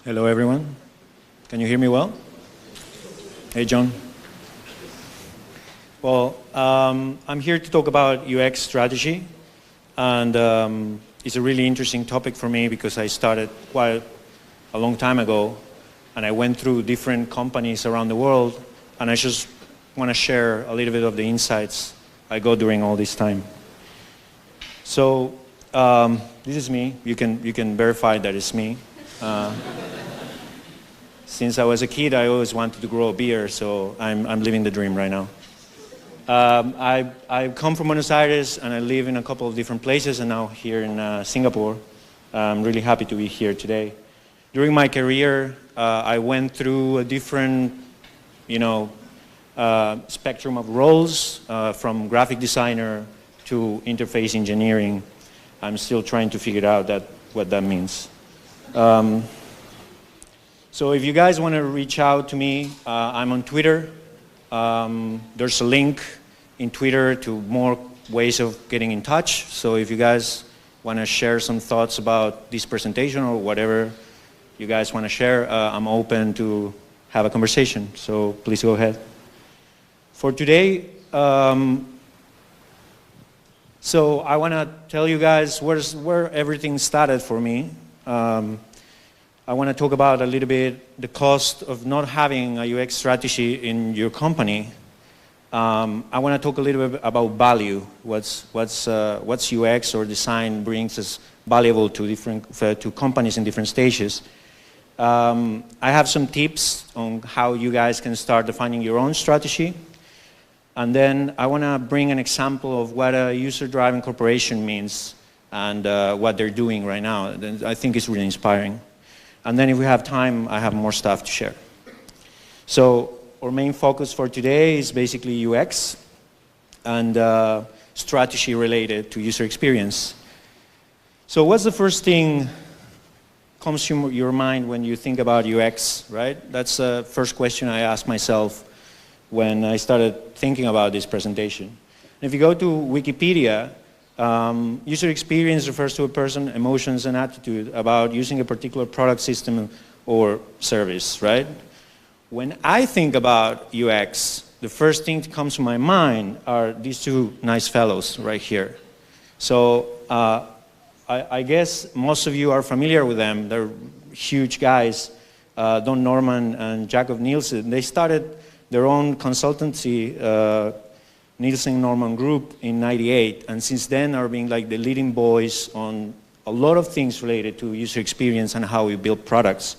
Hello, everyone. Can you hear me well? Hey, John. Well, I'm here to talk about UX strategy, and it's a really interesting topic for me because I started quite a long time ago, and I went through different companies around the world, and I just want to share a little bit of the insights I got during all this time. So this is me. You can verify that it's me. Since I was a kid, I always wanted to grow a beard, so I'm living the dream right now. I come from Buenos Aires, and I live in a couple of different places, and now here in Singapore. I'm really happy to be here today. During my career, I went through a different, spectrum of roles, from graphic designer to interface engineering. I'm still trying to figure out what that means. So if you guys want to reach out to me, I'm on Twitter. There's a link in Twitter to more ways of getting in touch. So if you guys want to share some thoughts about this presentation or whatever you guys want to share, I'm open to have a conversation. So please go ahead. For today, so I want to tell you guys where everything started for me. I want to talk about a little bit the cost of not having a UX strategy in your company. I want to talk a little bit about value. What's UX or design brings as valuable to companies in different stages. I have some tips on how you guys can start defining your own strategy. And then I want to bring an example of what a user-driven corporation means and what they're doing right now. I think it's really inspiring. And then if we have time, I have more stuff to share. So our main focus for today is basically UX and strategy related to user experience. So what's the first thing comes to your mind when you think about UX, right? That's the first question I asked myself when I started thinking about this presentation. And if you go to Wikipedia, user experience refers to a person's emotions and attitude about using a particular product, system, or service, right? When I think about UX, the first thing that comes to my mind are these two nice fellows right here. So I guess most of you are familiar with them. They're huge guys, Don Norman and Jacob Nielsen. They started their own consultancy, Nielsen Norman Group, in '98, and since then are being like the leading boys on a lot of things related to user experience and how we build products.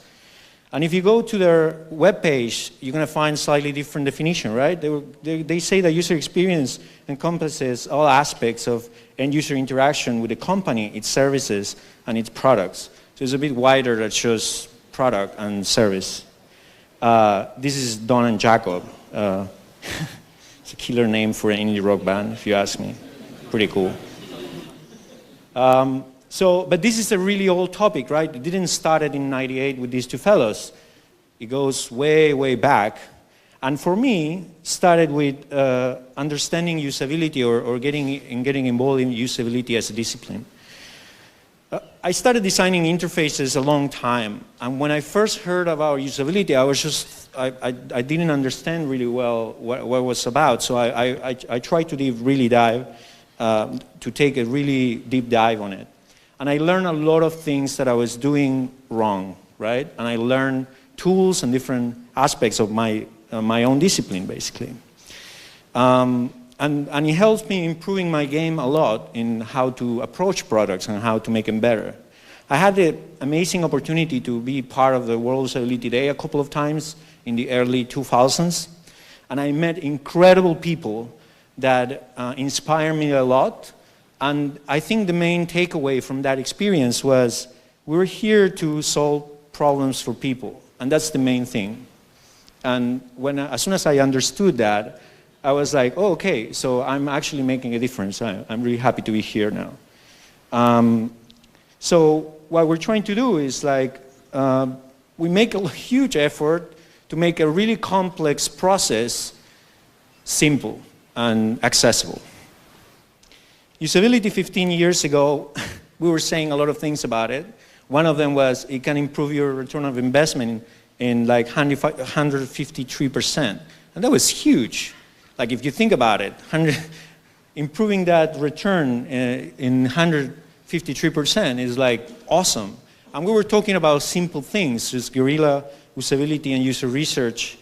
And if you go to their webpage, you're going to find slightly different definition, right? They say that user experience encompasses all aspects of end-user interaction with the company, its services, and its products. So it's a bit wider than just product and service. This is Don and Jacob. It's a killer name for an indie rock band, if you ask me. Pretty cool. But this is a really old topic, right? It didn't start in '98 with these two fellows. It goes way, way back. And for me, started with understanding usability or getting involved in usability as a discipline. I started designing interfaces a long time, and when I first heard about usability, I didn't understand really well what it was about, so I tried to take a really deep dive on it. And I learned a lot of things that I was doing wrong, right? And I learned tools and different aspects of my own discipline, basically. And it helps me improving my game a lot in how to approach products and how to make them better. I had the amazing opportunity to be part of the World Usability Day a couple of times in the early 2000s, and I met incredible people that inspired me a lot. And I think the main takeaway from that experience was we're here to solve problems for people, and that's the main thing. And as soon as I understood that, I was like, oh, okay, so I'm actually making a difference. I'm really happy to be here now. So what we're trying to do is we make a huge effort to make a really complex process simple and accessible. Usability 15 years ago, we were saying a lot of things about it. One of them was it can improve your return of investment in like 153%. And that was huge. Like if you think about it, improving that return in 153% is like awesome. And we were talking about simple things, just guerrilla usability and user research,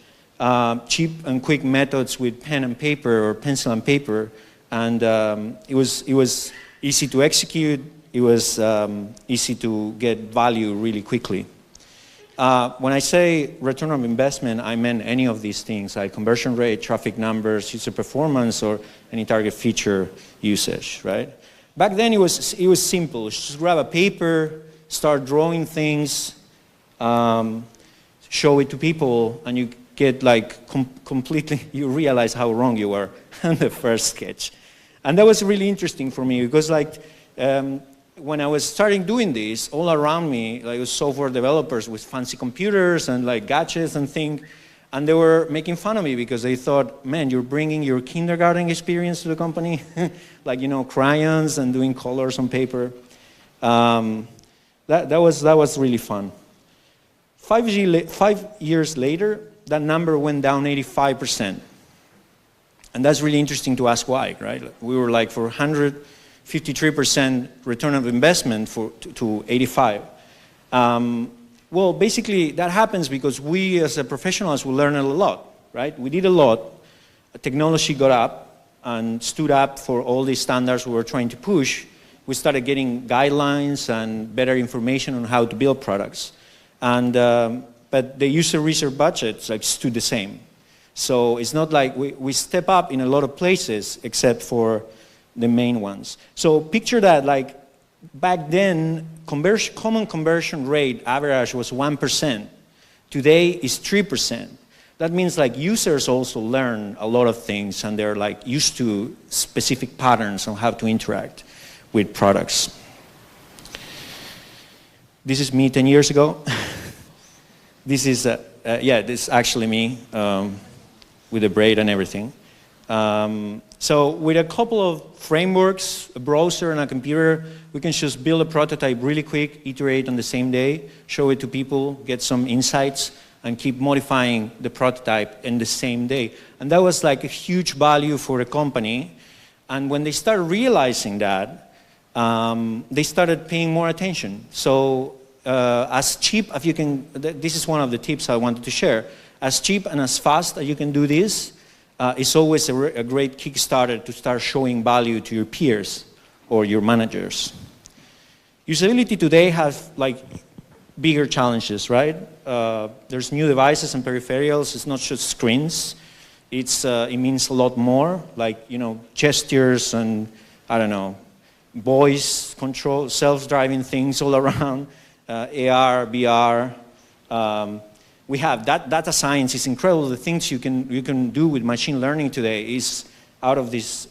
cheap and quick methods with pen and paper or pencil and paper. And it was easy to execute. It was easy to get value really quickly. When I say return on investment, I meant any of these things, like conversion rate, traffic numbers, user performance, or any target feature usage, right? Back then, it was simple. Just grab a paper, start drawing things, show it to people, and you get like completely, you realize how wrong you were on the first sketch. And that was really interesting for me because like, when I was starting doing this, all around me, like software developers with fancy computers and like gadgets and things, and they were making fun of me because they thought, man, you're bringing your kindergarten experience to the company, like, you know, crayons and doing colors on paper. That was really fun. 5 years later, that number went down 85%. And that's really interesting to ask why, right? We were like for 153% return of investment to 85. Well, basically, that happens because we as a professionals, we learn a lot, right? We did a lot. Technology got up and stood up for all these standards we were trying to push. We started getting guidelines and better information on how to build products. And, but the user research budgets like stood the same. So it's not like we step up in a lot of places except for the main ones. So picture that, like back then, common conversion rate average was 1%. Today is 3%. That means like users also learn a lot of things and they're like used to specific patterns on how to interact with products. This is me 10 years ago. This is, yeah, this is actually me with a braid and everything. So with a couple of frameworks, a browser and a computer, we can just build a prototype really quick, iterate on the same day, show it to people, get some insights, and keep modifying the prototype in the same day. And that was like a huge value for the company. And when they started realizing that, they started paying more attention. So as cheap as you can, this is one of the tips I wanted to share, as cheap and as fast as you can do this, it's always a great Kickstarter to start showing value to your peers or your managers. Usability today has like bigger challenges, right? There's new devices and peripherals. It's not just screens. It means a lot more, like, you know, gestures and, I don't know, voice control, self-driving things all around, AR, VR. We have that data science is incredible. The things you can do with machine learning today is out of this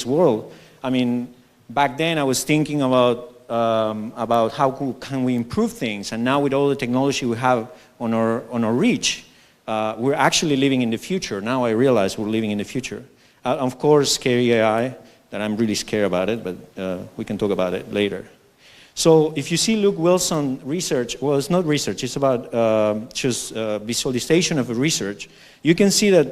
world. I mean, back then I was thinking about how can we improve things, and now with all the technology we have on our reach, we're actually living in the future. Now I realize we're living in the future. Of course, scary AI, that I'm really scared about it, but we can talk about it later. So if you see Luke Wilson research, well, it's not research, it's about just visualization of a research. You can see that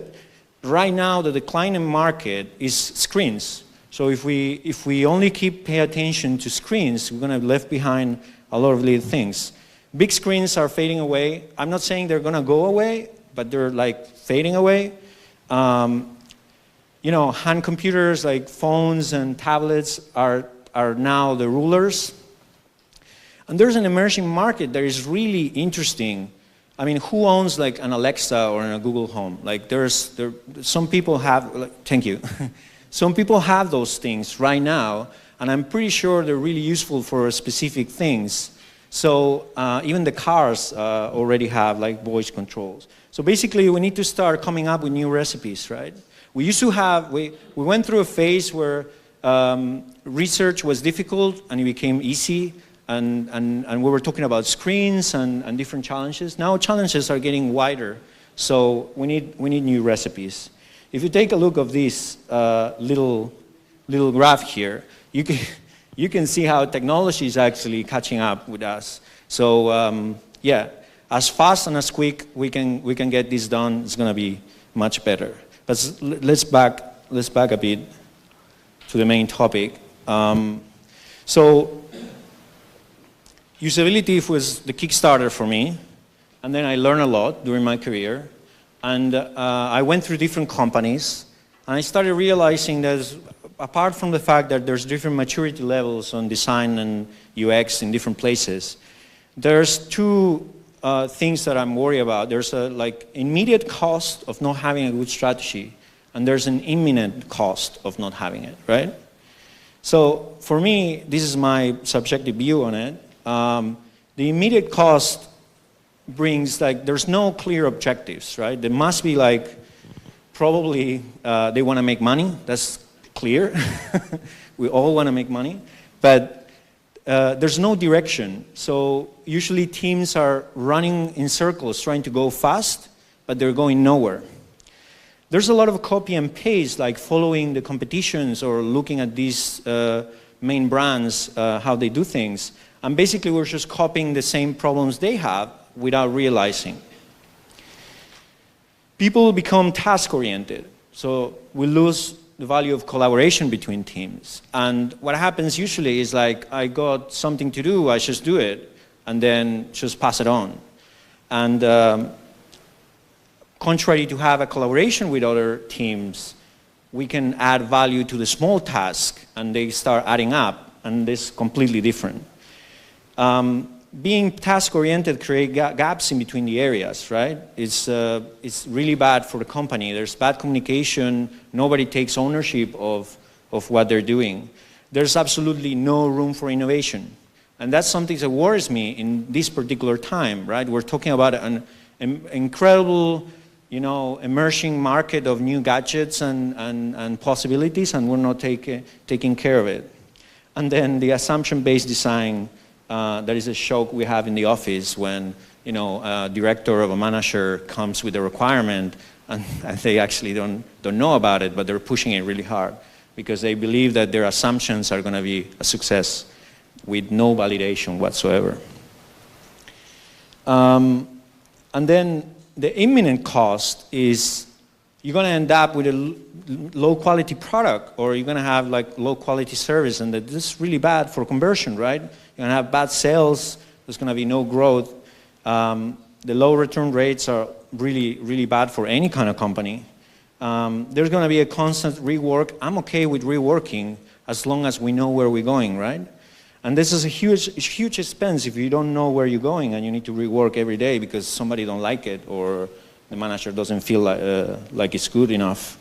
right now the declining market is screens. So if we only pay attention to screens, we're going to be left behind a lot of little things. Big screens are fading away. I'm not saying they're going to go away, but they're like fading away. You know, hand computers like phones and tablets are now the rulers. And there's an emerging market that is really interesting. I mean, who owns like an Alexa or a Google Home? Like some people have, thank you. Some people have those things right now, and I'm pretty sure they're really useful for specific things. So even the cars already have like voice controls. So basically we need to start coming up with new recipes, right? We used to have, we went through a phase where research was difficult and it became easy. And we were talking about screens and different challenges. Now challenges are getting wider, so we need new recipes. If you take a look of this little graph here, you can see how technology is actually catching up with us. So yeah, as fast and as quick we can get this done, it's going to be much better. But let's back a bit to the main topic. So usability was the Kickstarter for me, and then I learned a lot during my career, and I went through different companies, and I started realizing that apart from the fact that there's different maturity levels on design and UX in different places, there's two things that I'm worried about. There's a like immediate cost of not having a good strategy, and there's an imminent cost of not having it, right? So for me, this is my subjective view on it. The immediate cost brings like, there's no clear objectives, right? There must be like, probably they want to make money, that's clear. We all want to make money, but there's no direction. So usually teams are running in circles, trying to go fast, but they're going nowhere. There's a lot of copy and paste, like following the competitions or looking at these main brands, how they do things. And basically we're just copying the same problems they have without realizing. People become task-oriented, so we lose the value of collaboration between teams. And what happens usually is like, I got something to do, I just do it, and then just pass it on. And contrary to have a collaboration with other teams, we can add value to the small task, and they start adding up, and this is completely different. Being task-oriented creates gaps in between the areas, right? It's really bad for the company. There's bad communication. Nobody takes ownership of what they're doing. There's absolutely no room for innovation. And that's something that worries me in this particular time, right? We're talking about an incredible, you know, emerging market of new gadgets and possibilities, and we're not taking care of it. And then the assumption-based design, that is a joke we have in the office when, you know, a director or a manager comes with a requirement and they actually don't know about it, but they're pushing it really hard because they believe that their assumptions are going to be a success with no validation whatsoever. And then the imminent cost is you're going to end up with a low-quality product, or you're going to have like low-quality service, and this is really bad for conversion, right? You're going to have bad sales. There's going to be no growth. The low return rates are really, really bad for any kind of company. There's going to be a constant rework. I'm okay with reworking as long as we know where we're going, right? And this is a huge expense if you don't know where you're going and you need to rework every day because somebody don't like it or the manager doesn't feel like it's good enough.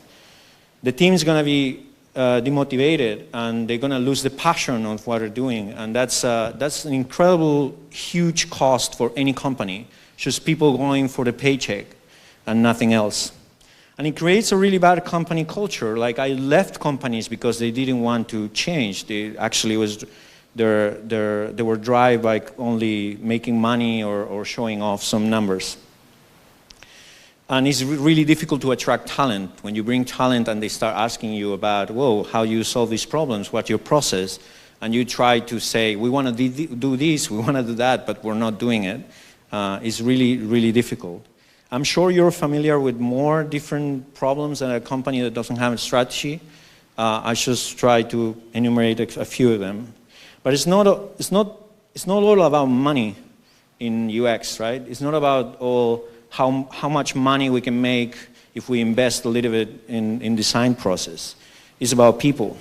The team's going to be demotivated, and they're going to lose the passion of what they're doing, and that's an incredible, huge cost for any company. Just people going for the paycheck and nothing else. And it creates a really bad company culture. Like, I left companies because they didn't want to change. They actually they were drive like only making money or showing off some numbers. And it's really difficult to attract talent. When you bring talent and they start asking you about, whoa, how you solve these problems, what's your process? And you try to say, we want to do this, we want to do that, but we're not doing it. It's really, really difficult. I'm sure you're familiar with more different problems in a company that doesn't have a strategy. I just try to enumerate a few of them. But it's not all about money in UX, right? It's not about all how much money we can make if we invest a little bit in design process. It's about people.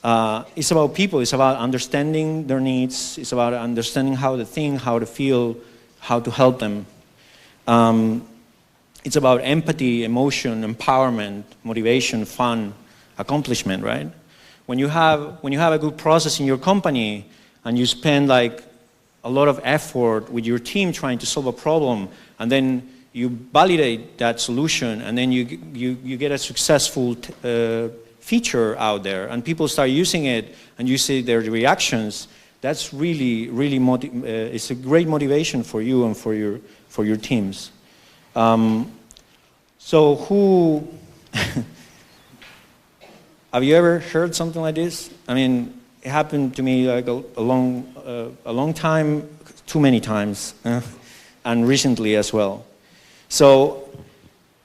It's about people. It's about understanding their needs. It's about understanding how to think, how to feel, how to help them. It's about empathy, emotion, empowerment, motivation, fun, accomplishment, right? When you have a good process in your company and you spend like a lot of effort with your team trying to solve a problem, and then you validate that solution, and then you get a successful feature out there, and people start using it, and you see their reactions, that's really, really, it's a great motivation for you and for your teams. So who, have you ever heard something like this? I mean, it happened to me like a long time, too many times, and recently as well. So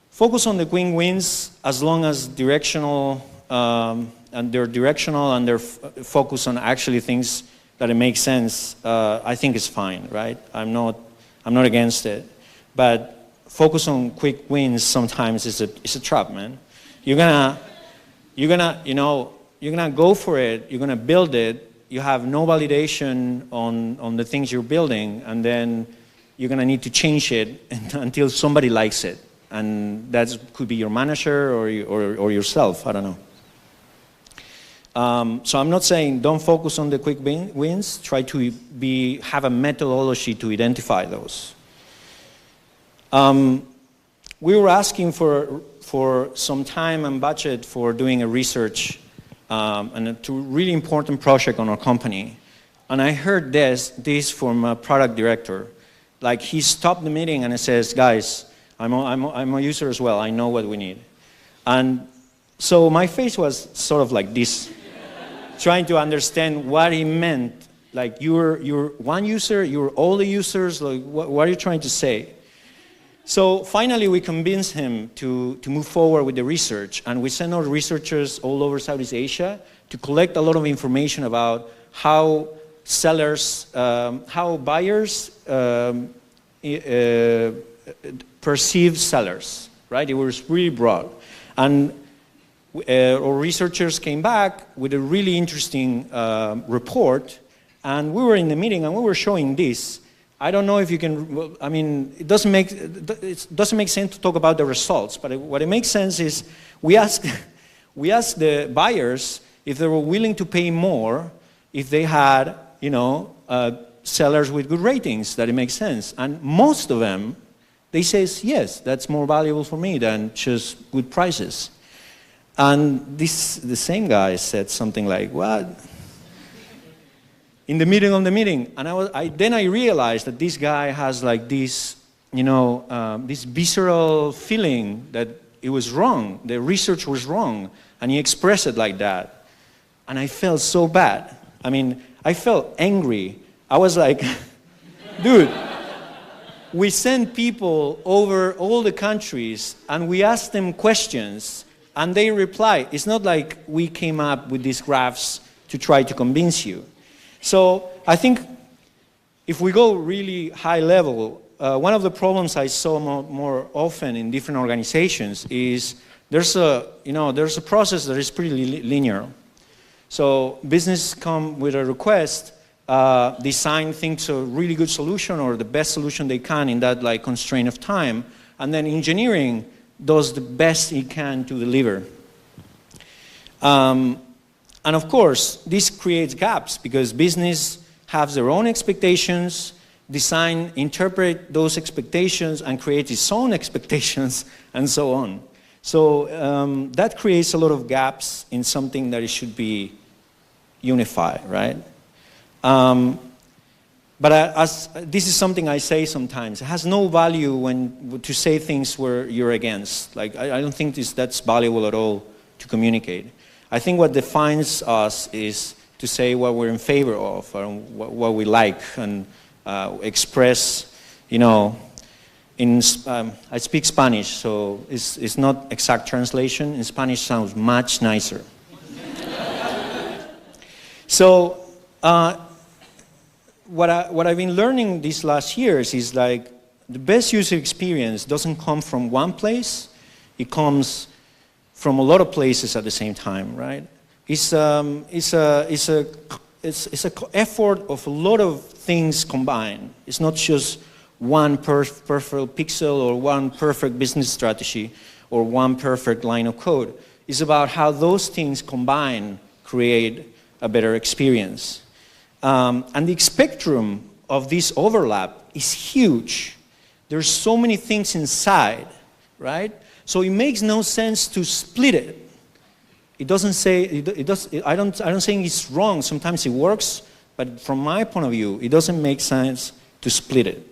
focus on the quick wins as long as directional, and they're directional and they're focused on actually things that it makes sense. I think it's fine, right? I'm not against it, but focus on quick wins sometimes is a trap, man. You're gonna go for it. You're gonna build it. You have no validation on the things you're building, and then you're gonna need to change it until somebody likes it, and that could be your manager or yourself. I don't know. So I'm not saying don't focus on the quick wins. Try to have a methodology to identify those. We were asking for some time and budget for doing a research and a really important project on our company. And I heard this from a product director. Like, he stopped the meeting and he says, guys, I'm a user as well. I know what we need. And so my face was sort of like this, trying to understand what he meant. Like, you're one user, you're all the users, like, what are you trying to say? So finally we convinced him to move forward with the research, and we sent our researchers all over Southeast Asia to collect a lot of information about how sellers, how buyers perceive sellers, right? It was really broad. And our researchers came back with a really interesting report, and we were in the meeting and we were showing this. I don't know if you can, I mean, it doesn't make sense to talk about the results, but what it makes sense is we asked the buyers if they were willing to pay more if they had, sellers with good ratings, that it makes sense. And most of them, they say, yes, that's more valuable for me than just good prices. And the same guy said something like, what? In the meeting, and then I realized that this guy has like this, this visceral feeling that it was wrong, the research was wrong, and he expressed it like that. And I felt so bad. I mean, I felt angry. I was like, dude, we send people over all the countries and we ask them questions and they reply. It's not like we came up with these graphs to try to convince you. So I think if we go really high level, one of the problems I saw more often in different organizations is there's a process that is pretty linear. So business come with a request, design thinks a really good solution or the best solution they can in that like constraint of time, and then engineering does the best it can to deliver. And of course, this creates gaps because business has their own expectations, design interpret those expectations and create its own expectations, and so on. So that creates a lot of gaps in something that it should be unified, right? But this is something I say sometimes. It has no value to say things where you're against. Like, I don't think that's valuable at all to communicate. I think what defines us is to say what we're in favor of, or what we like, and express, I speak Spanish, so it's not exact translation. In Spanish sounds much nicer. So what I've been learning these last years is like the best user experience doesn't come from one place, it comes from a lot of places at the same time, right? It's an effort of a lot of things combined. It's not just one perfect pixel or one perfect business strategy or one perfect line of code. It's about how those things combine create a better experience. And the spectrum of this overlap is huge. There's so many things inside, right? So it makes no sense to split it. It doesn't say, I don't think it's wrong. Sometimes it works, but from my point of view, it doesn't make sense to split it.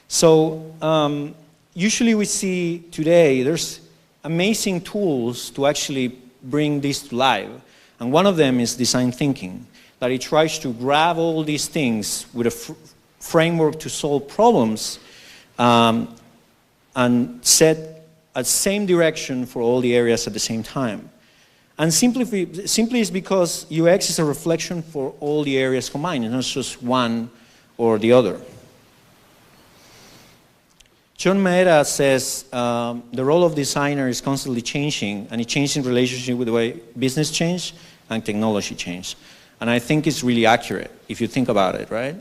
So usually we see today, there's amazing tools to actually bring this to life. And one of them is design thinking. that it tries to grab all these things with a framework to solve problems and set a same direction for all the areas at the same time. And simply is because UX is a reflection for all the areas combined, and not just one or the other. John Maeda says the role of designer is constantly changing, and it changes in relationship with the way business change and technology change. And I think it's really accurate if you think about it, right?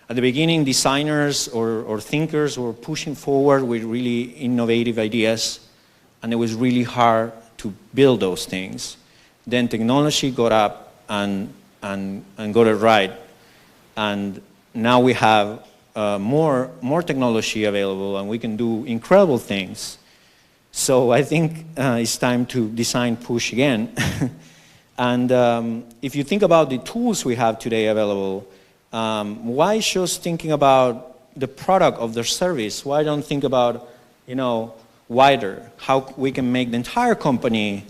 At the beginning, designers or thinkers were pushing forward with really innovative ideas, and it was really hard to build those things. Then technology got up and got it right, and now we have more technology available, and we can do incredible things. So I think it's time to design push again. And if you think about the tools we have today available, why just thinking about the product of their service? Why don't think about, wider, how we can make the entire company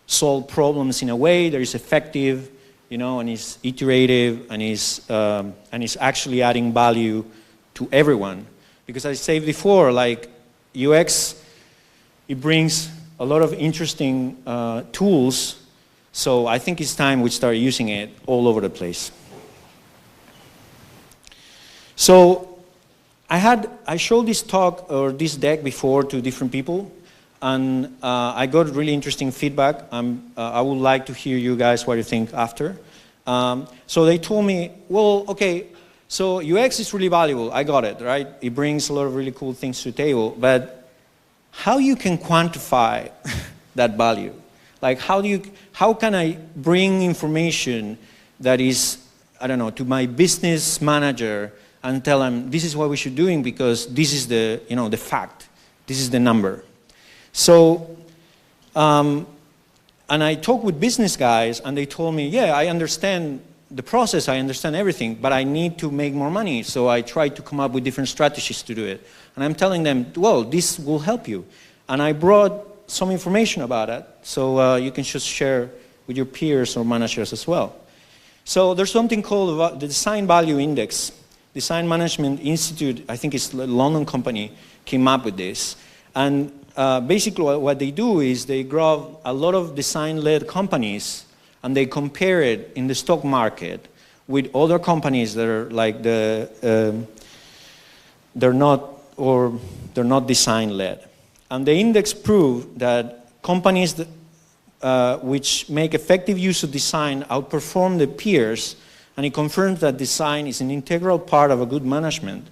solve problems in a way that is effective, and is iterative, and is actually adding value to everyone. Because I said before, like UX, it brings a lot of interesting tools. So I think it's time we start using it all over the place. So I showed this talk or this deck before to different people, and I got really interesting feedback. I would like to hear you guys what you think after. So they told me, well, okay, so UX is really valuable. I got it, right? It brings a lot of really cool things to the table, but how you can quantify that value? Like how can I bring information that is, I don't know, to my business manager and tell them this is what we should be doing because this is the, the fact, this is the number. So, and I talked with business guys and they told me, yeah, I understand the process, I understand everything, but I need to make more money. So I tried to come up with different strategies to do it. And I'm telling them, well, this will help you. And I brought some information about it, so you can just share with your peers or managers as well. So there's something called the Design Value Index. Design Management Institute, I think it's a London company, came up with this. And basically what they do is they grab a lot of design-led companies and they compare it in the stock market with other companies that are like they're not design-led. And the index proved that companies that, which make effective use of design outperform their peers, and it confirms that design is an integral part of a good management,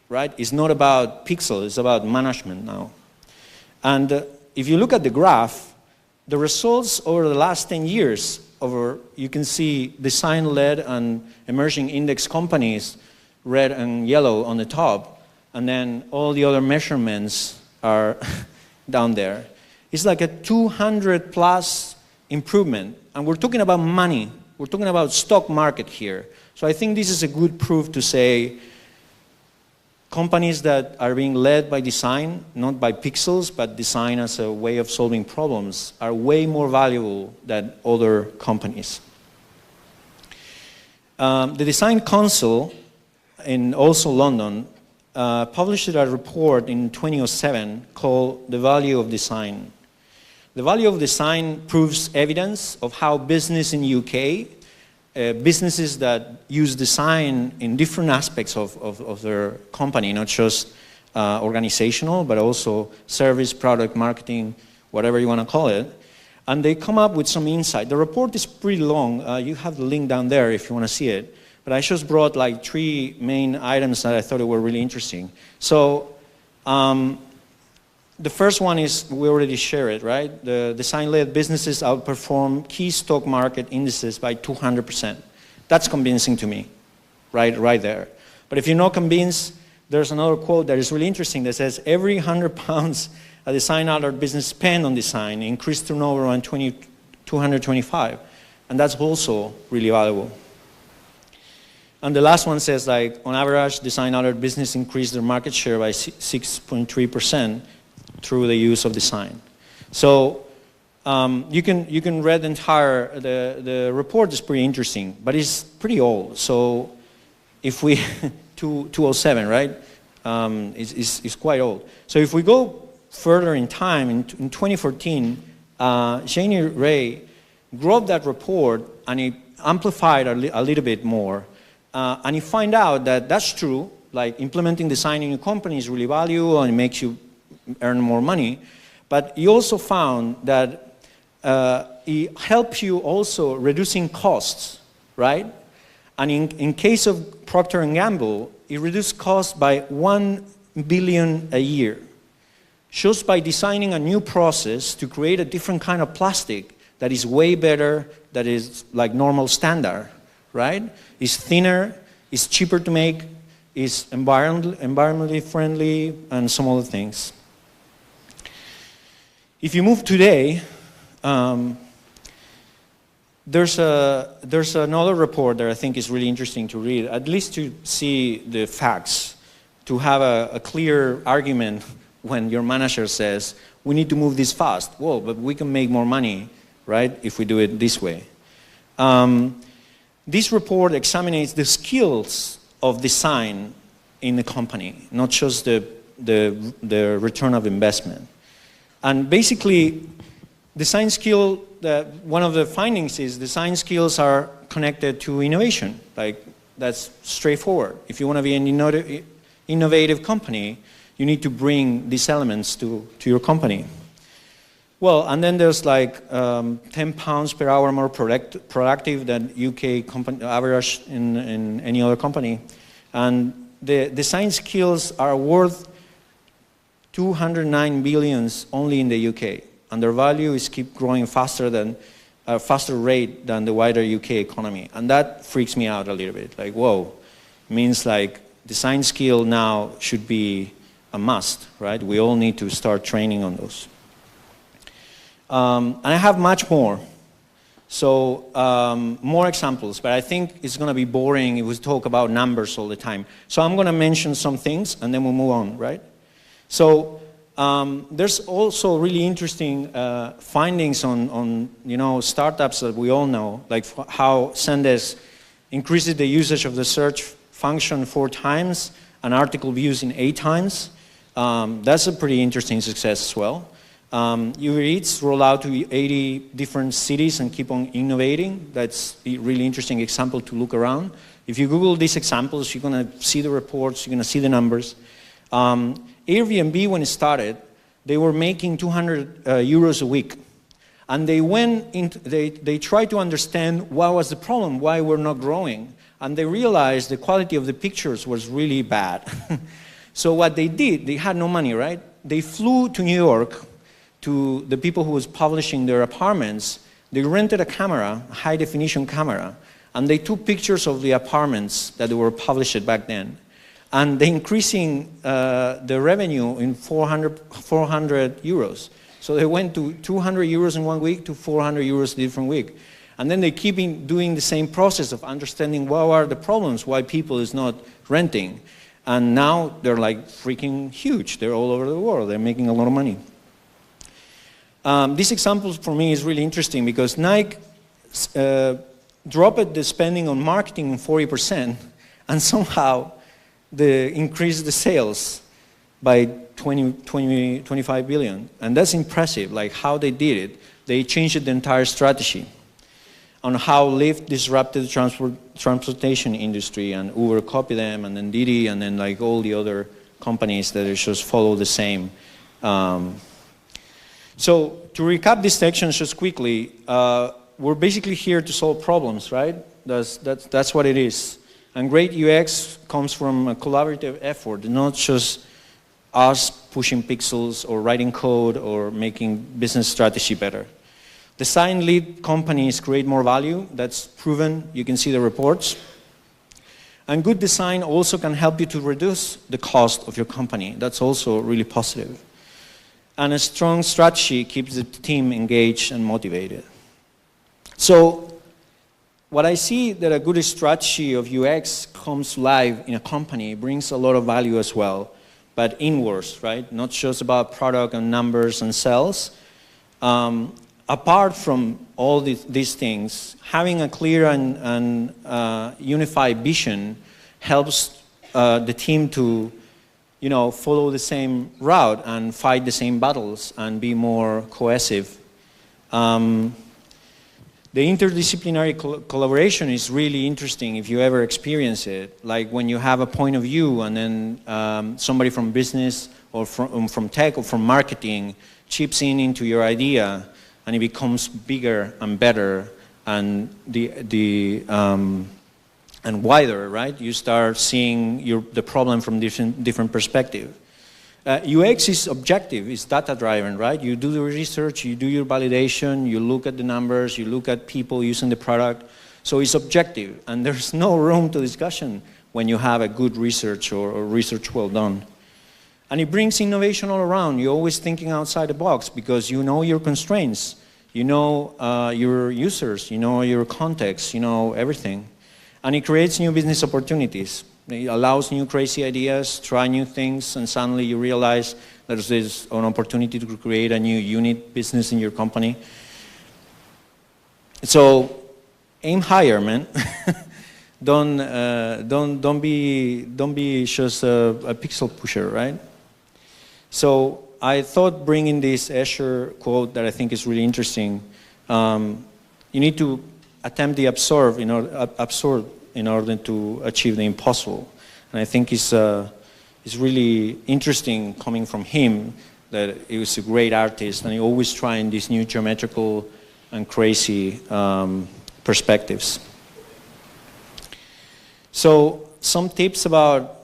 right? It's not about pixels, it's about management now. And if you look at the graph, the results over the last 10 years, you can see design-led and emerging index companies, red and yellow on the top, and then all the other measurements are down there. It's like a 200+ improvement, and we're talking about money. We're talking about stock market here. So I think this is a good proof to say companies that are being led by design, not by pixels, but design as a way of solving problems, are way more valuable than other companies. The Design Council, in also London, published a report in 2007 called The Value of Design. The value of design proves evidence of how business in UK, businesses that use design in different aspects of their company, not just organizational, but also service, product, marketing, whatever you want to call it. And they come up with some insight. The report is pretty long. You have the link down there if you want to see it. But I just brought like 3 main items that I thought were really interesting. So the first one is, we already shared it, right? The design-led businesses outperform key stock market indices by 200%. That's convincing to me, right there. But if you're not convinced, there's another quote that is really interesting that says, every 100 pounds a design-led business spend on design increased turnover on 225. And that's also really valuable. And the last one says, like, on average, design-led business increased their market share by 6.3%. through the use of design. So You can read the report is pretty interesting, but it's pretty old. So if we 2007, right? It's quite old. So if we go further in time, in 2014, Shani Ray grabbed that report and he amplified a little bit more, and he find out that that's true. Like implementing design in your company is really valuable and it makes you earn more money. But he also found that it helps you also reducing costs, right? And in case of Procter & Gamble, it reduced costs by $1 billion a year. Just by designing a new process to create a different kind of plastic that is way better, that is like normal standard, right? It's thinner, it's cheaper to make, it's environmentally friendly, and some other things. If you move today, there's another report that I think is really interesting to read, at least to see the facts, to have a clear argument when your manager says, we need to move this fast. Whoa, but we can make more money, right, if we do it this way. This report examines the skills of design in the company, not just the return of investment. And basically, design skill, one of the findings is design skills are connected to innovation. Like, that's straightforward. If you want to be an innovative company, you need to bring these elements to your company. Well, and then there's like 10 pounds per hour more productive than UK company average in any other company. And the design skills are worth 209 billions only in the UK. And their value is keep growing faster rate than the wider UK economy. And that freaks me out a little bit. Like, whoa, means like design skill now should be a must, right? We all need to start training on those. And I have much more. So more examples, but I think it's going to be boring if we talk about numbers all the time. So I'm going to mention some things and then we'll move on, right? So there's also really interesting findings on startups that we all know, like how Zendesk increases the usage of the search function 4 times and article views in 8 times. That's a pretty interesting success as well. Uber Eats roll out to 80 different cities and keep on innovating. That's a really interesting example to look around. If you Google these examples, you're going to see the reports, you're going to see the numbers. Airbnb, when it started, they were making 200 euros a week. And they tried to understand what was the problem, why we're not growing. And they realized the quality of the pictures was really bad. So what they did, they had no money, right? They flew to New York to the people who was publishing their apartments. They rented a camera, a high-definition camera, and they took pictures of the apartments that were published back then. And they're increasing the revenue in 400 euros. So they went to 200 euros in 1 week to 400 euros a different week. And then they keep doing the same process of understanding what are the problems, why people is not renting. And now they're like freaking huge. They're all over the world. They're making a lot of money. This example for me is really interesting because Nike dropped the spending on marketing 40% and somehow they increased the sales by 25 billion. And that's impressive, like how they did it. They changed the entire strategy on how Lyft disrupted the transportation industry and Uber copied them and then Didi and then like all the other companies that just follow the same. So to recap this section just quickly, we're basically here to solve problems, right? That's what it is. And great UX comes from a collaborative effort, not just us pushing pixels or writing code or making business strategy better. Design-led companies create more value. That's proven. You can see the reports. And good design also can help you to reduce the cost of your company. That's also really positive. And a strong strategy keeps the team engaged and motivated. So what I see that a good strategy of UX comes live in a company brings a lot of value as well, but inwards, right? Not just about product and numbers and sales. apart from all these things, having a clear and unified vision helps the team to, follow the same route and fight the same battles and be more cohesive. The interdisciplinary collaboration is really interesting if you ever experience it. Like when you have a point of view and then somebody from business or from tech or from marketing chips into your idea, and it becomes bigger and better and and wider, right? You start seeing the problem from different perspective. UX is objective, it's data-driven, right? You do the research, you do your validation, you look at the numbers, you look at people using the product. So it's objective, and there's no room to discussion when you have a good research or research well done. And it brings innovation all around. You're always thinking outside the box because you know your constraints, you know your users, you know your context, you know everything. And it creates new business opportunities. It allows new crazy ideas, try new things, and suddenly you realize there's an opportunity to create a new unit business in your company. So aim higher, man. Don't be just a pixel pusher, right? So I thought bringing this Escher quote that I think is really interesting. You need to attempt the absurd in order to achieve the impossible. And I think it's really interesting coming from him that he was a great artist and he always trying these new geometrical and crazy perspectives. So some tips about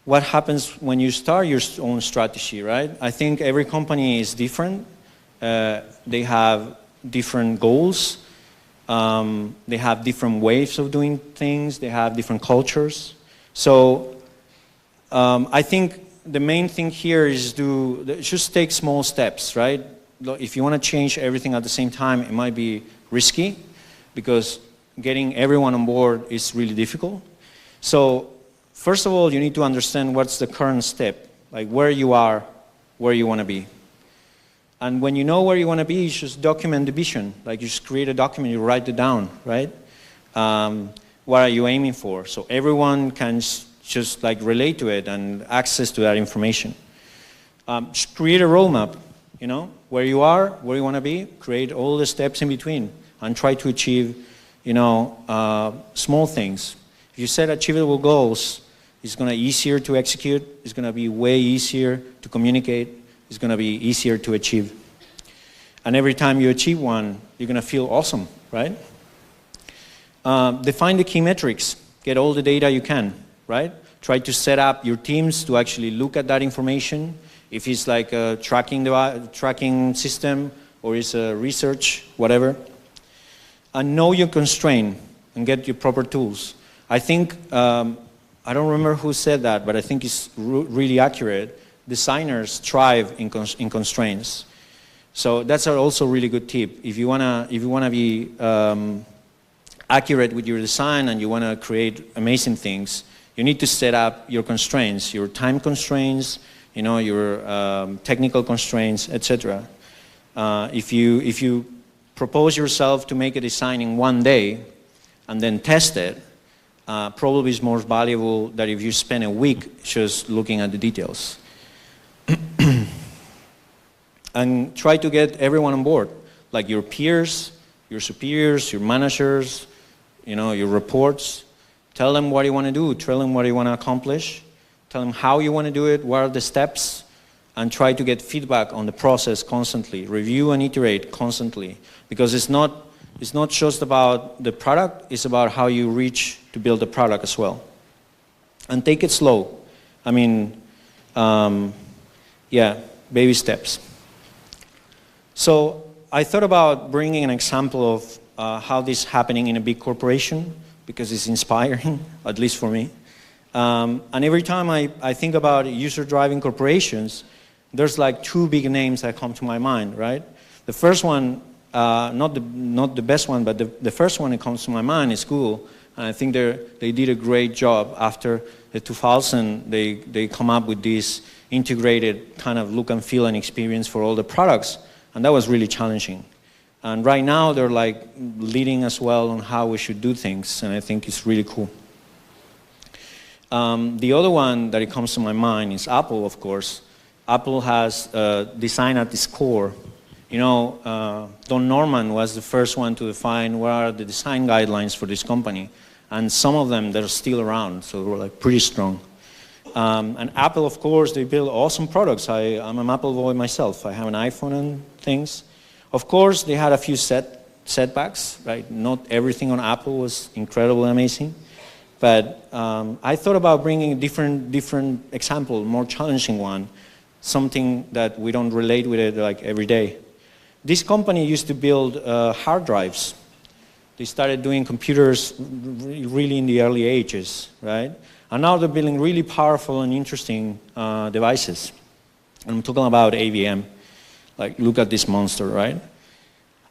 what happens when you start your own strategy, right? I think every company is different. They have different goals. They have different ways of doing things. They have different cultures. So I think the main thing here is just take small steps, right? If you want to change everything at the same time, it might be risky because getting everyone on board is really difficult. So first of all, you need to understand what's the current step, like where you are, where you want to be. And when you know where you want to be, you just document the vision. Like you just create a document, you write it down, right? What are you aiming for? So everyone can just like relate to it and access to that information. Just create a roadmap, where you are, where you want to be, create all the steps in between and try to achieve, small things. If you set achievable goals, it's going to be easier to execute, it's going to be way easier to communicate, it's going to be easier to achieve. And every time you achieve one, you're going to feel awesome, right? Define the key metrics. Get all the data you can, right? Try to set up your teams to actually look at that information. If it's like a tracking system or it's a research, whatever. And know your constraint and get your proper tools. I think, I don't remember who said that, but I think it's really accurate. Designers thrive in constraints. So that's also a really good tip. If you wanna be accurate with your design and you wanna create amazing things, you need to set up your constraints, your time constraints, your technical constraints, etc. If you propose yourself to make a design in one day and then test it, probably is more valuable than if you spend a week just looking at the details. And try to get everyone on board, like your peers, your superiors, your managers, your reports. Tell them what you want to do, tell them what you want to accomplish, tell them how you want to do it, what are the steps, and try to get feedback on the process constantly. Review and iterate constantly, because it's not just about the product, it's about how you reach to build the product as well. And take it slow. I mean, yeah, baby steps. So I thought about bringing an example of how this is happening in a big corporation, because it's inspiring, at least for me. And every time I think about user-driving corporations, there's like two big names that come to my mind, right? The first one, not the best one, but the first one that comes to my mind is Google. And I think they did a great job. After the 2000, they come up with this integrated kind of look and feel and experience for all the products. And that was really challenging. And right now, they're like leading us well on how we should do things, and I think it's really cool. The other one that it comes to my mind is Apple, of course. Apple has design at its core. You know, Don Norman was the first one to define what are the design guidelines for this company. And some of them, they're still around, so they're like pretty strong. And Apple, of course, they build awesome products. I'm an Apple boy myself. I have an iPhone and things. Of course, they had a few setbacks, right? Not everything on Apple was incredibly amazing. But I thought about bringing a different example, more challenging one, something that we don't relate with it like every day. This company used to build hard drives. They started doing computers really in the early ages, right? And now they're building really powerful and interesting devices. And I'm talking about IBM. Like, look at this monster, right?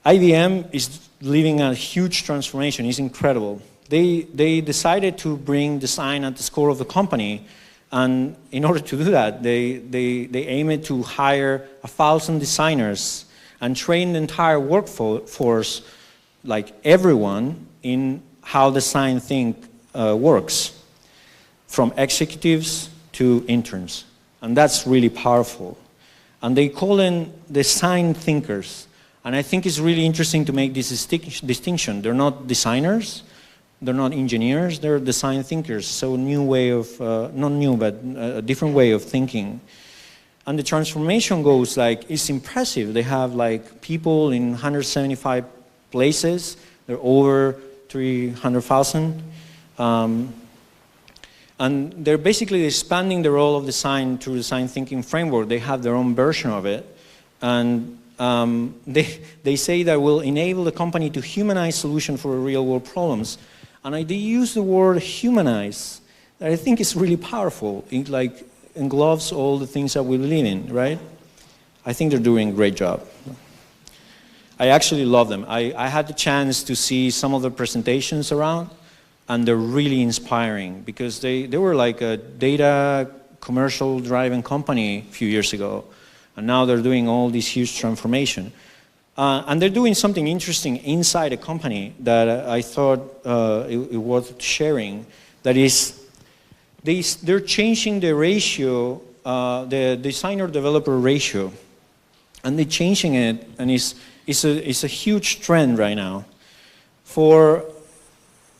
IBM is living a huge transformation. It's incredible. They decided to bring design at the core of the company, and in order to do that, they aimed to hire 1,000 designers and train the entire workforce, like everyone, in how design works, from executives to interns. And that's really powerful. And they call them design thinkers. And I think it's really interesting to make this distinction. They're not designers, they're not engineers, they're design thinkers. So new way of, not new, but a different way of thinking. And the transformation goes like, it's impressive. They have like people in 175 places. They're over 300,000. And they're basically expanding the role of design through design thinking framework. They have their own version of it. And they say that will enable the company to humanize solutions for real world problems. And they use the word humanize. That I think is really powerful. It like engloves all the things that we live in, right? I think they're doing a great job. I actually love them. I had the chance to see some of the presentations around, and they're really inspiring because they were like a data commercial driving company a few years ago, and now they're doing all this huge transformation. And they're doing something interesting inside a company that I thought it worth sharing. That is, they're changing the ratio, the designer-developer ratio, and they're changing it, and it's a huge trend right now. For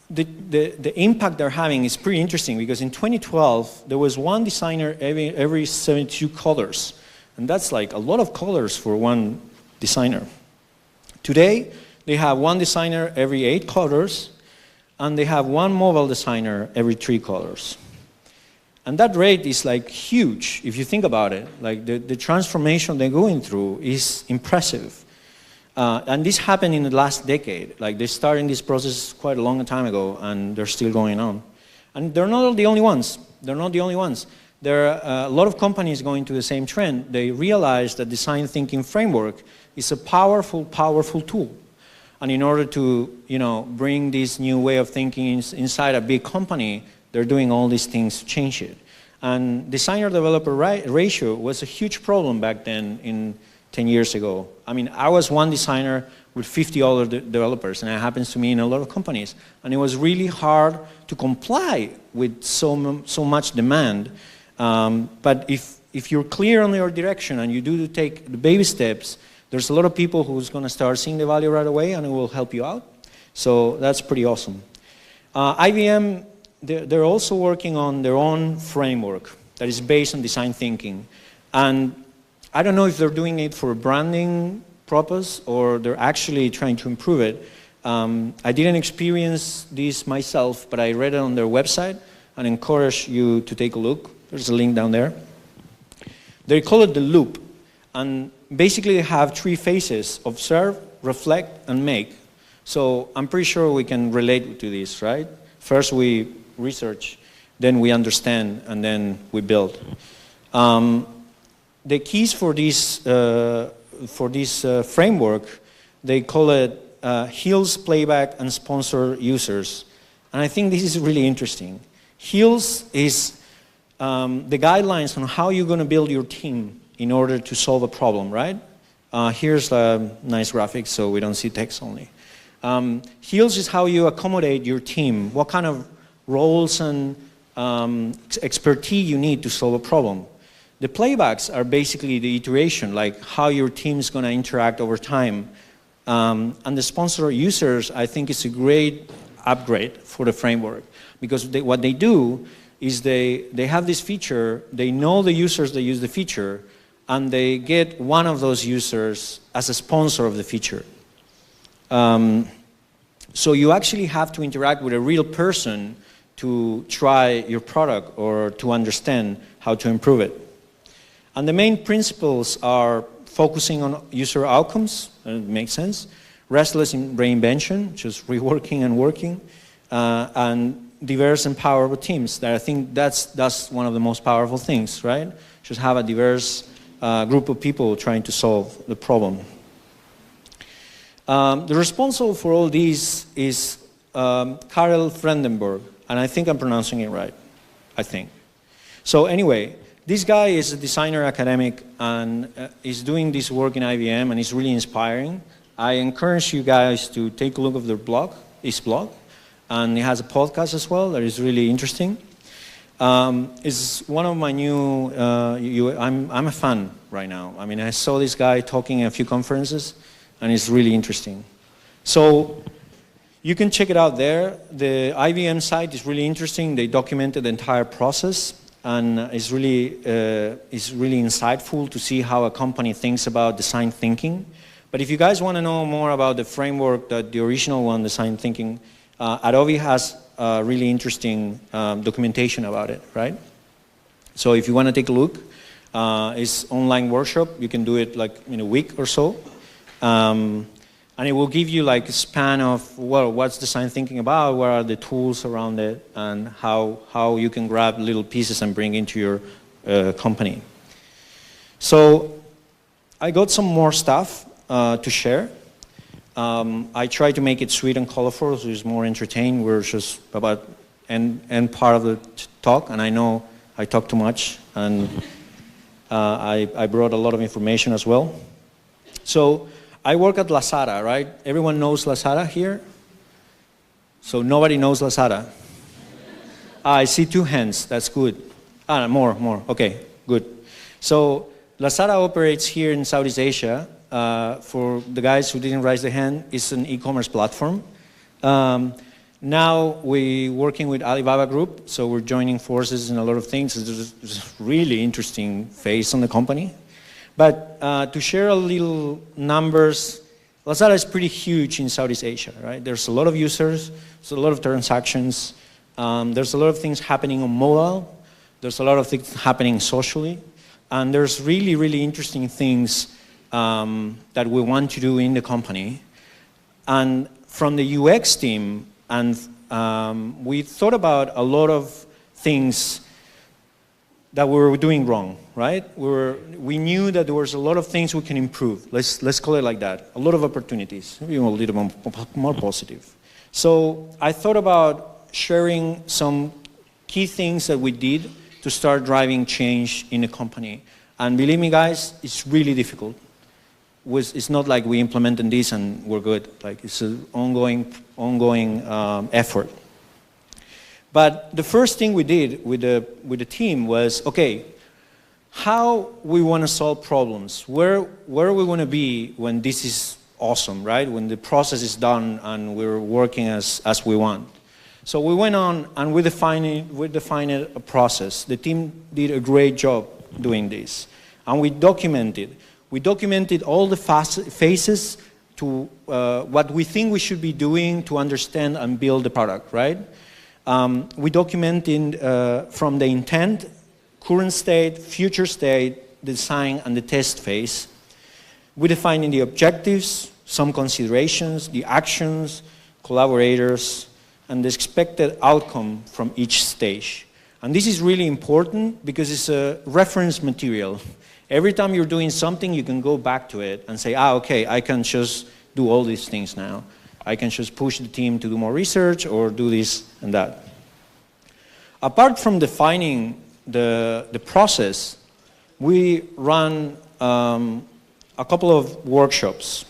the impact they're having is pretty interesting because in 2012 there was one designer every 72 colors, and that's like a lot of colors for one designer. Today they have one designer every 8 colors, and they have one mobile designer every 3 colors. And that rate is like huge if you think about it. Like the transformation they're going through is impressive. And this happened in the last decade. Like they started this process quite a long time ago, and they're still going on. And they're not the only ones. They're not the only ones. There are a lot of companies going to the same trend. They realize that design thinking framework is a powerful, powerful tool. And in order to, bring this new way of thinking inside a big company, they're doing all these things to change it. And designer-developer ratio was a huge problem back then in 10 years ago. I mean, I was one designer with 50 other developers, and it happens to me in a lot of companies. And it was really hard to comply with so much demand. But if you're clear on your direction and you do take the baby steps, there's a lot of people who's going to start seeing the value right away, and it will help you out. So that's pretty awesome. IBM, they're also working on their own framework that is based on design thinking. And I don't know if they're doing it for a branding purpose or they're actually trying to improve it. I didn't experience this myself, but I read it on their website and encourage you to take a look. There's a link down there. They call it the loop. And basically they have 3 phases: observe, reflect, and make. So I'm pretty sure we can relate to this, right? First we research, then we understand, and then we build. The keys for this framework, they call it Hills, Playback, and Sponsor Users. And I think this is really interesting. Hills is the guidelines on how you're going to build your team in order to solve a problem, right? Here's a nice graphic so we don't see text only. Heels is how you accommodate your team, what kind of roles and expertise you need to solve a problem. The playbacks are basically the iteration, like how your team is going to interact over time. And the sponsor users, I think, is a great upgrade for the framework, because what they do is they have this feature, they know the users that use the feature, and they get one of those users as a sponsor of the feature. So you actually have to interact with a real person to try your product or to understand how to improve it. And the main principles are focusing on user outcomes, and it makes sense, restless in reinvention, just reworking and working, and diverse and powerful teams. That I think that's one of the most powerful things, right? Just have a diverse group of people trying to solve the problem. The responsible for all these is Karel Vredenburg, and I think I'm pronouncing it right, I think. So anyway, this guy is a designer academic and is doing this work in IBM, and it's really inspiring. I encourage you guys to take a look at their blog, his blog, and he has a podcast as well that is really interesting. It's one of my new, I'm a fan right now. I mean, I saw this guy talking at a few conferences, and it's really interesting. So you can check it out there. The IBM site is really interesting. They documented the entire process, and it's really insightful to see how a company thinks about design thinking. But if you guys want to know more about the framework, that the original one, design thinking, Adobe has really interesting documentation about it, right? So if you want to take a look, it's online workshop. You can do it like in a week or so. And it will give you like a span of, well, what's design thinking about, what are the tools around it, and how you can grab little pieces and bring into your company. So I got some more stuff to share. I try to make it sweet and colorful, so it's more entertaining. We're just about end part of the talk, and I know I talk too much, and I brought a lot of information as well. So I work at Lazada, right? Everyone knows Lazada here? So nobody knows Lazada? I see 2 hands, that's good. More, okay, good. So Lazada operates here in Southeast Asia. For the guys who didn't raise their hand, it's an e-commerce platform. Now we're working with Alibaba Group, so we're joining forces in a lot of things. It's a really interesting phase on the company. But to share a little numbers, Lazada is pretty huge in Southeast Asia, right? There's a lot of users, there's a lot of transactions, there's a lot of things happening on mobile, there's a lot of things happening socially, and there's really, really interesting things that we want to do in the company. And from the UX team, and we thought about a lot of things that we were doing wrong, right? We knew that there was a lot of things we can improve. Let's call it like that. A lot of opportunities, maybe a little more positive. So I thought about sharing some key things that we did to start driving change in the company. And believe me, guys, it's really difficult. It's not like we implemented this and we're good. Like, it's an ongoing effort. But the first thing we did with the team was, okay, how we want to solve problems. Where are we going to be when this is awesome, right? When the process is done and we're working as we want. So we went on and we defined a process. The team did a great job doing this. And we documented all the phases to what we think we should be doing to understand and build the product, right? We documented from the intent, current state, future state, design, and the test phase. We defined the objectives, some considerations, the actions, collaborators, and the expected outcome from each stage. And this is really important because it's a reference material. Every time you're doing something, you can go back to it and say, okay, I can just do all these things now. I can just push the team to do more research or do this and that. Apart from defining the process, we run a couple of workshops.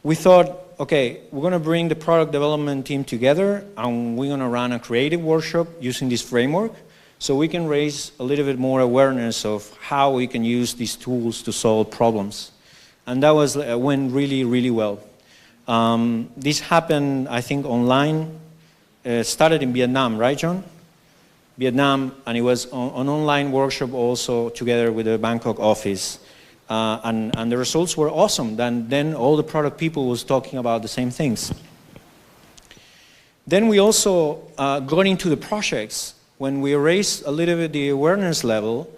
We thought, okay, we're going to bring the product development team together and we're going to run a creative workshop using this framework so we can raise a little bit more awareness of how we can use these tools to solve problems. And that went really, really well. This happened, I think, online. Started in Vietnam, right, John? Vietnam, and it was an online workshop also together with the Bangkok office. And the results were awesome. Then all the product people was talking about the same things. Then we also got into the projects. When we raised a little bit the awareness level,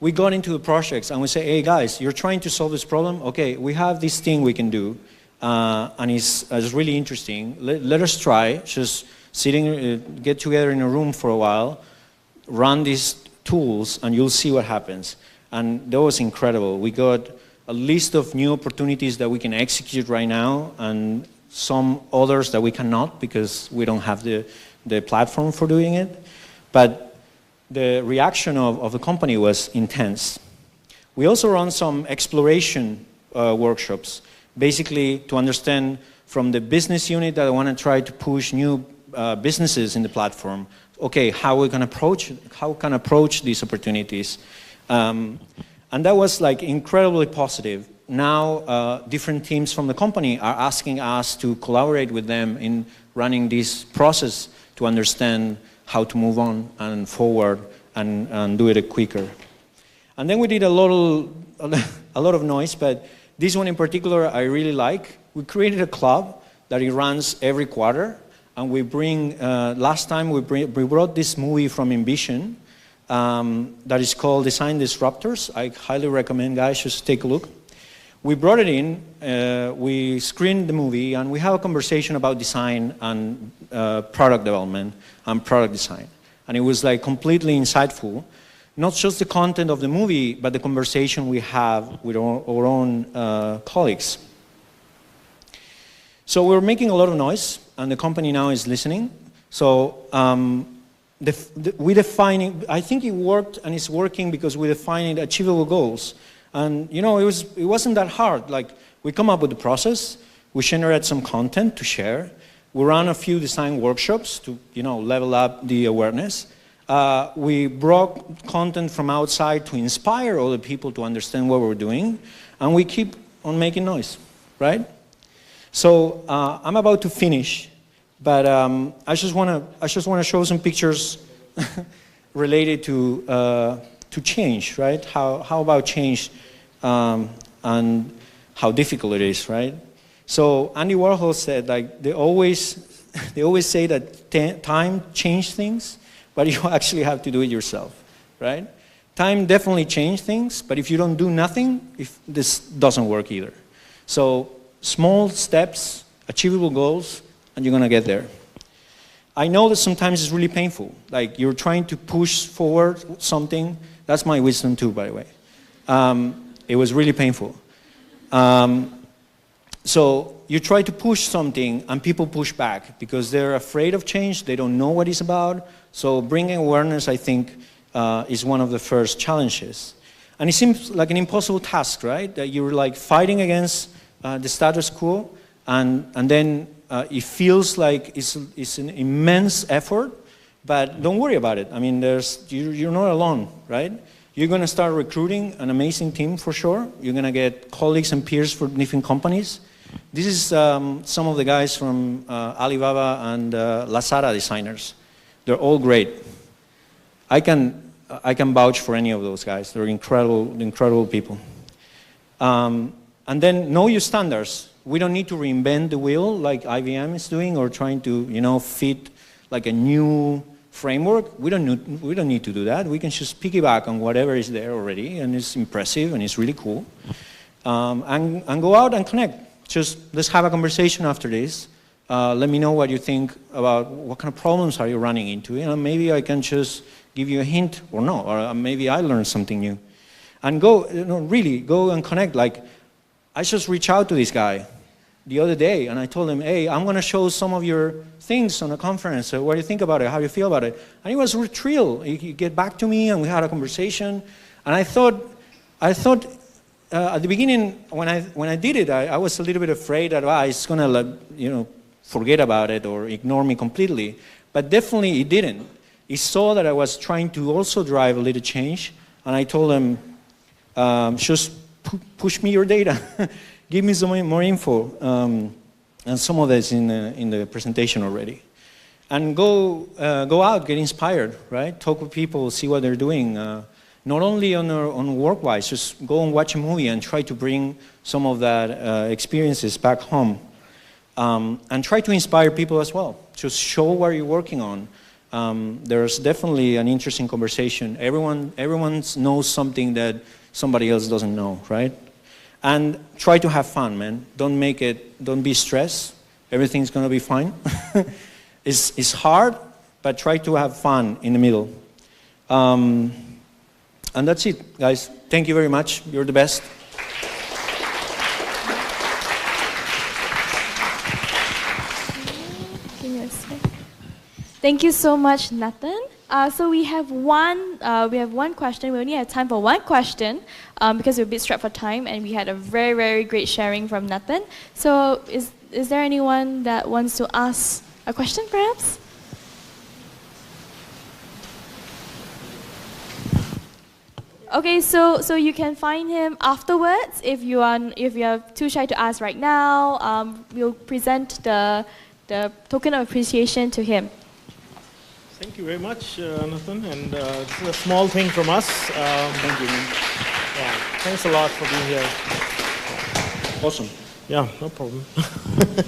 we got into the projects and we say, hey guys, you're trying to solve this problem? Okay, we have this thing we can do. And it's really interesting. Let us try, just get together in a room for a while, run these tools, and you'll see what happens. And that was incredible. We got a list of new opportunities that we can execute right now, and some others that we cannot because we don't have the platform for doing it. But the reaction of the company was intense. We also run some exploration workshops, basically to understand from the business unit that I want to try to push new businesses in the platform. Okay, how can approach these opportunities? And that was like incredibly positive. Now different teams from the company are asking us to collaborate with them in running this process to understand how to move on and forward and do it quicker. And then we did a lot of noise, but this one in particular I really like. We created a club that it runs every quarter, and we bring, last time we brought this movie from Envision that is called Design Disruptors. I highly recommend guys just take a look. We brought it in, we screened the movie, and we have a conversation about design and product development and product design. And it was like completely insightful, not just the content of the movie, but the conversation we have with our own colleagues. So we're making a lot of noise, and the company now is listening. So we defining, I think it worked and it's working because we defined achievable goals. And you know, it wasn't that hard. Like, we come up with the process, we generate some content to share, we run a few design workshops to, you know, level up the awareness. We brought content from outside to inspire other people to understand what we're doing, and we keep on making noise, right? So I'm about to finish, but I just want to show some pictures related to change, right? How about change and how difficult it is, right? So Andy Warhol said, like, they always say that time changes things, but you actually have to do it yourself, right? Time definitely changes things, but if you don't do nothing, this doesn't work either. So small steps, achievable goals, and you're gonna get there. I know that sometimes it's really painful. Like, you're trying to push forward something. That's my wisdom too, by the way. It was really painful. So you try to push something and people push back because they're afraid of change, they don't know what it's about. So bringing awareness, I think, is one of the first challenges. And it seems like an impossible task, right? That you're like fighting against the status quo, and then it feels like it's an immense effort, but don't worry about it. I mean, you're not alone, right? You're going to start recruiting an amazing team for sure. You're going to get colleagues and peers from different companies. This is some of the guys from Alibaba and Lazada designers. They're all great. I can vouch for any of those guys. They're incredible people. And then know your standards. We don't need to reinvent the wheel like IBM is doing or trying to, you know, fit like a new framework. We don't need to do that. We can just piggyback on whatever is there already, and it's impressive and it's really cool. And go out and connect. Just let's have a conversation after this. Let me know what you think about what kind of problems are you running into. You know, maybe I can just give you a hint or no, or maybe I learned something new. And go, you know, really go and connect. Like, I just reached out to this guy the other day and I told him, hey, I'm going to show some of your things on a conference. So what do you think about it? How do you feel about it? And he was thrilled. He get back to me and we had a conversation. And I thought at the beginning, when I did it, I was a little bit afraid that it's gonna, forget about it or ignore me completely. But definitely it didn't. He saw that I was trying to also drive a little change, and I told him, just push me your data, give me some more info, and some of that's in the presentation already. And go out, get inspired, right? Talk with people, see what they're doing. Not only on work-wise, just go and watch a movie and try to bring some of that experiences back home. And try to inspire people as well. Just show what you're working on. There's definitely an interesting conversation. Everyone knows something that somebody else doesn't know, right? And try to have fun, man. Don't be stressed. Everything's gonna be fine. It's hard, but try to have fun in the middle. And that's it, guys. Thank you very much. You're the best. Thank you so much, Nathan. So we have one question. We only have time for one question because we're a bit strapped for time, and we had a very, very great sharing from Nathan. So is there anyone that wants to ask a question, perhaps? Okay, so you can find him afterwards if you are too shy to ask right now. We'll present the token of appreciation to him. Thank you very much, Nathan, and this is a small thing from us. Thank you, man. Yeah, thanks a lot for being here. Awesome. Yeah, no problem.